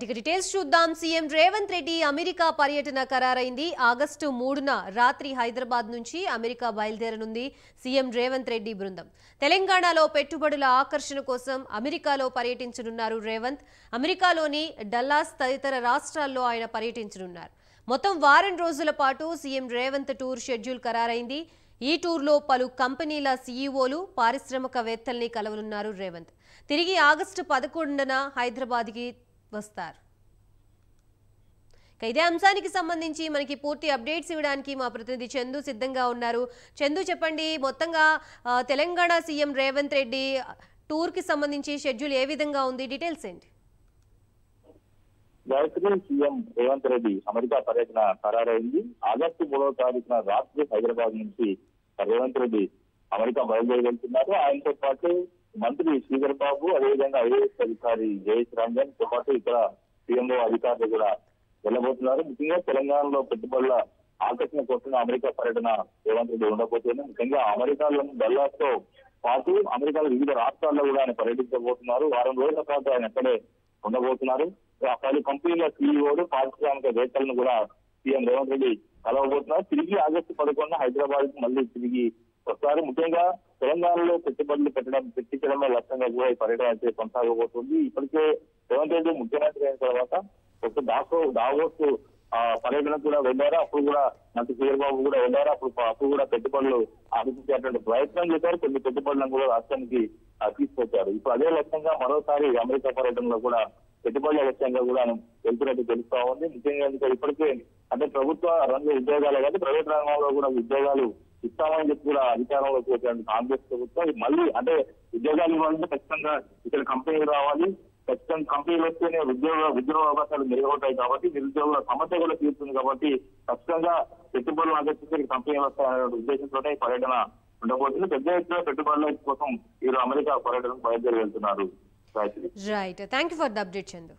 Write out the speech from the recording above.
Details చూద్దాం. CM Revanth Reddy America పర్యటన ఖరారైంది. August 3న రాత్రి హైదరాబాద్ నుంచి అమెరికా బయలుదేరనుంది సీఎం రేవంత్ రెడ్డి బృందం. తెలంగాణలో పెట్టుబడుల ఆకర్షణ కోసం అమెరికాలో పర్యటించనున్నారు రేవంత్. అమెరికాలోని డల్లాస్ తదితర రాష్ట్రాల్లో ఆయన పర్యటించనున్నారు. మొత్తం వారం రోజుల పాటు సీఎం రేవంత్ టూర్ షెడ్యూల్ ఖరారైంది. ఈ టూర్లో పలు కంపెనీల సీఈఓలు, పారిశ్రామికవేత్తల్ని కలవనున్నారు రేవంత్. తిరిగి ఆగస్టు 11న హైదరాబాద్కి వస్తారు. ఇదే అంశానికి సంబంధించి మనకి పూర్తి అప్డేట్స్ ఇవ్వడానికి మా ప్రతినిధి చందు సిద్ధంగా ఉన్నారు. చందు, చెప్పండి, మొత్తంగా తెలంగాణ సీఎం రేవంత్ రెడ్డి టూర్ కి సంబంధించి షెడ్యూల్ ఏ విధంగా ఉంది? డీటెయిల్స్ ఏంటి? సీఎం రేవంత్ రెడ్డి అమెరికా పర్యటన ఖరారైంది. ఆగస్టు 3వ తారీఖున రాత్రి హైదరాబాద్ నుంచి రేవంత్ రెడ్డి అమెరికా బయలుదేరి వెళ్తున్నారు. ఆయనతో పాటు మంత్రి శ్రీధర్ బాబు, అదేవిధంగా ఐఏఎస్ అధికారి జయేష్ రంజన్ తో పాటు ఇక్కడ సీఎంఓ అధికారులు కూడా వెళ్ళబోతున్నారు. ముఖ్యంగా తెలంగాణలో పెట్టుబడుల ఆకర్షణ కోసం అమెరికా పర్యటన రేవంత్ రెడ్డి ఉండబోతుంది. ముఖ్యంగా అమెరికాలోని డల్లాస్ తో పాటు అమెరికాలో వివిధ రాష్ట్రాల్లో కూడా ఆయన పర్యటించబోతున్నారు. వారం రోజుల పాటు ఆయన అక్కడే ఉండబోతున్నారు. పలు కంపెనీల సీఈఓలు, పారిశ్రామికవేత్తలను కూడా సీఎం రేవంత్ రెడ్డి కలవబోతున్నారు. తిరిగి ఆగస్టు 11న హైదరాబాద్ కు మళ్ళీ తిరిగి వస్తారు. ముఖ్యంగా తెలంగాణలో పెట్టుబడులు పెట్టించడమే లక్ష్యంగా కూడా ఈ పర్యటన అయితే కొనసాగబోతుంది. ఇప్పటికే రేవంత్ రెడ్డి ముఖ్యమంత్రి అయిన తర్వాత ఒక దావోస్ పర్యటన కూడా వెళ్ళారు. అప్పుడు కూడా మంత్రి శ్రీధర్ బాబు కూడా వెళ్ళారు. అప్పుడు కూడా పెట్టుబడులు ఆకర్షించేటువంటి ప్రయత్నం చేశారు. కొన్ని పెట్టుబడులను కూడా రాష్ట్రానికి తీసుకొచ్చారు. ఇప్పుడు అదే లక్ష్యంగా మరోసారి అమెరికా పర్యటనలో కూడా పెట్టుబడుల లక్ష్యంగా కూడా వెళ్తున్నట్టు తెలుస్తా ఉంది. ముఖ్యంగా ఇప్పటికే అంటే ప్రభుత్వ రంగ ఉద్యోగాలే కాదు, ప్రైవేట్ రంగంలో కూడా ఉద్యోగాలు ఇస్తామని చెప్పి కూడా అధికారంలోకి వచ్చేటువంటి కాంగ్రెస్ ప్రభుత్వం మళ్ళీ అంటే ఉద్యోగాలు ఇవ్వాలంటే ఖచ్చితంగా ఇక్కడ కంపెనీలు రావాలి, ఖచ్చితంగా కంపెనీలు వస్తేనే ఉద్యోగ అవకాశాలు మెరుగవుతాయి కాబట్టి నిరుద్యోగుల సమస్య కూడా తీరుతుంది కాబట్టి ఖచ్చితంగా పెట్టుబడులు ఆకర్షించే కంపెనీలు వస్తాయనే ఉద్దేశంతోనే పర్యటన ఉండబోతుంది. పెద్ద ఎత్తున పెట్టుబడుల కోసం వీరు అమెరికా పర్యటన బయలుదేరి వెళ్తున్నారు. Right, thank you for the update Chandu.